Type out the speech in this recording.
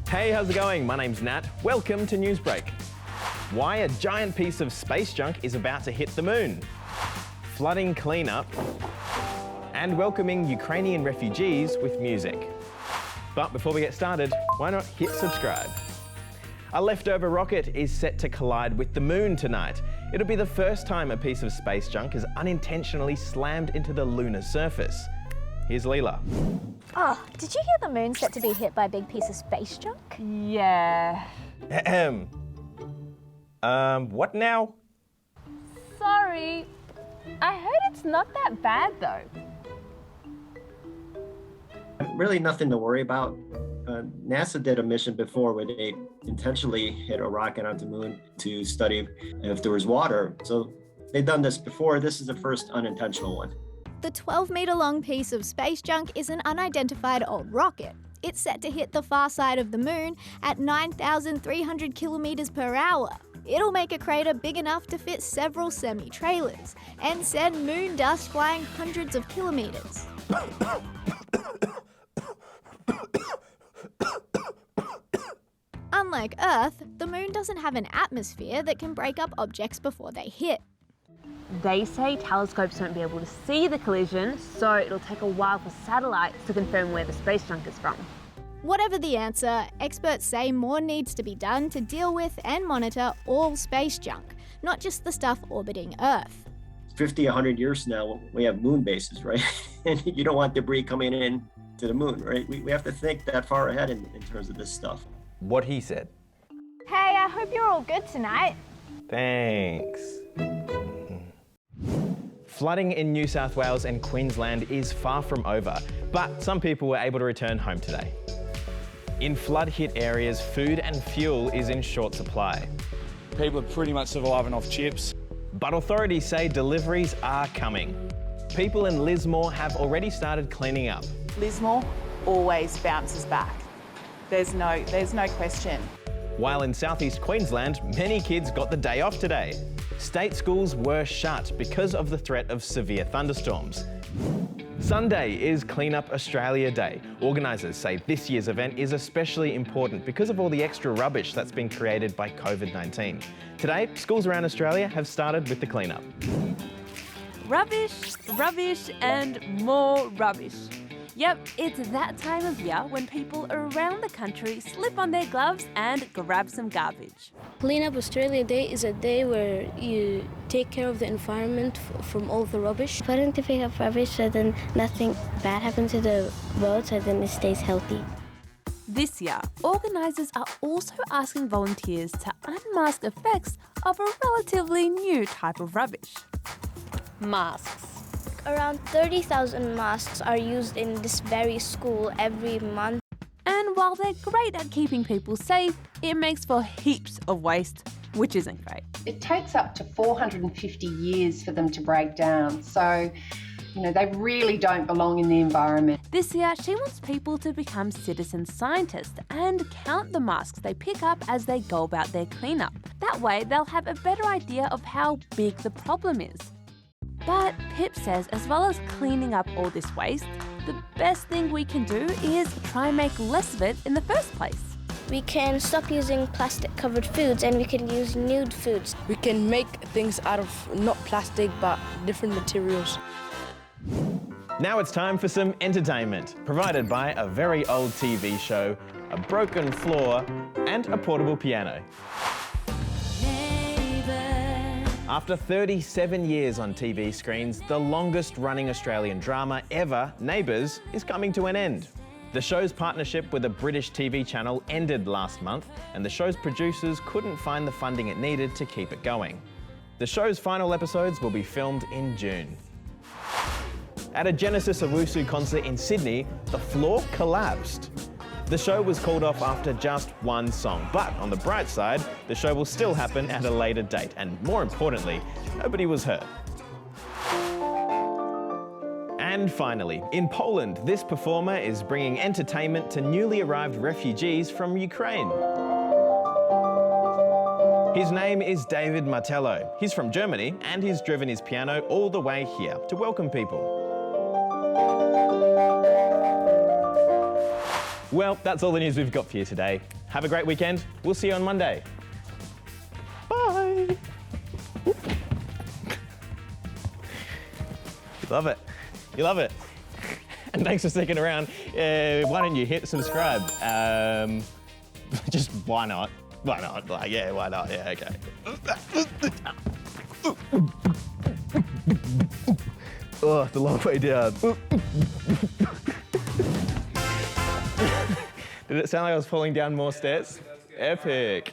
Hey, how's it going? My name's Nat. Welcome to Newsbreak. Why a giant piece of space junk is about to hit the moon. Flooding cleanup. And welcoming Ukrainian refugees with music. But before we get started, why not hit subscribe? A leftover rocket is set to collide with the moon tonight. It'll be the first time a piece of space junk is unintentionally slammed into the lunar surface. Here's Leela. Oh, did you hear the moon's set to be hit by a big piece of space junk? Yeah. Ahem. What now? Sorry. I heard it's not that bad though. Really nothing to worry about. NASA did a mission before where they intentionally hit a rocket onto the moon to study if there was water. So they've done this before. This is the first unintentional one. The 12-metre-long piece of space junk is an unidentified old rocket. It's set to hit the far side of the moon at 9,300 kilometres per hour. It'll make a crater big enough to fit several semi-trailers and send moon dust flying hundreds of kilometres. Unlike Earth, the moon doesn't have an atmosphere that can break up objects before they hit. They say telescopes won't be able to see the collision, so it'll take a while for satellites to confirm where the space junk is from. Whatever the answer, experts say more needs to be done to deal with and monitor all space junk, not just the stuff orbiting Earth. 50, 100 years from now, we have moon bases, right? And you don't want debris coming in to the moon, right? We have to think that far ahead in terms of this stuff. What he said. Hey, I hope you're all good tonight. Thanks. Flooding in New South Wales and Queensland is far from over, but some people were able to return home today. In flood-hit areas, food and fuel is in short supply. People are pretty much surviving off chips. But authorities say deliveries are coming. People in Lismore have already started cleaning up. Lismore always bounces back. There's no question. While in South East Queensland, many kids got the day off today. State schools were shut because of the threat of severe thunderstorms. Sunday is Clean Up Australia Day. Organisers say this year's event is especially important because of all the extra rubbish that's been created by COVID-19. Today, schools around Australia have started with the cleanup. Rubbish, rubbish and more rubbish. Yep, it's that time of year when people around the country slip on their gloves and grab some garbage. Clean Up Australia Day is a day where you take care of the environment from all the rubbish. Put in to pick up rubbish so then nothing bad happens to the world, so then it stays healthy. This year, organisers are also asking volunteers to unmask effects of a relatively new type of rubbish. Masks. Around 30,000 masks are used in this very school every month. And while they're great at keeping people safe, it makes for heaps of waste, which isn't great. It takes up to 450 years for them to break down, so they really don't belong in the environment. This year, she wants people to become citizen scientists and count the masks they pick up as they go about their cleanup. That way, they'll have a better idea of how big the problem is. But Pip says as well as cleaning up all this waste, the best thing we can do is try and make less of it in the first place. We can stop using plastic-covered foods and we can use nude foods. We can make things out of not plastic but different materials. Now it's time for some entertainment, provided by a very old TV show, a broken floor, and a portable piano. After 37 years on TV screens, the longest-running Australian drama ever, Neighbours, is coming to an end. The show's partnership with a British TV channel ended last month, and the show's producers couldn't find the funding it needed to keep it going. The show's final episodes will be filmed in June. At a Genesis Owusu concert in Sydney, the floor collapsed. The show was called off after just one song, but on the bright side, the show will still happen at a later date, and more importantly, nobody was hurt. And finally, in Poland, this performer is bringing entertainment to newly arrived refugees from Ukraine. His name is David Martello. He's from Germany, and he's driven his piano all the way here to welcome people. Well, that's all the news we've got for you today. Have a great weekend. We'll see you on Monday. Bye. Love it. You love it. And thanks for sticking around. Why don't you hit subscribe? Just why not? Why not? Like, yeah, why not? Yeah, okay. Oh, it's a long way down. Did it sound like I was falling down more stairs? Epic.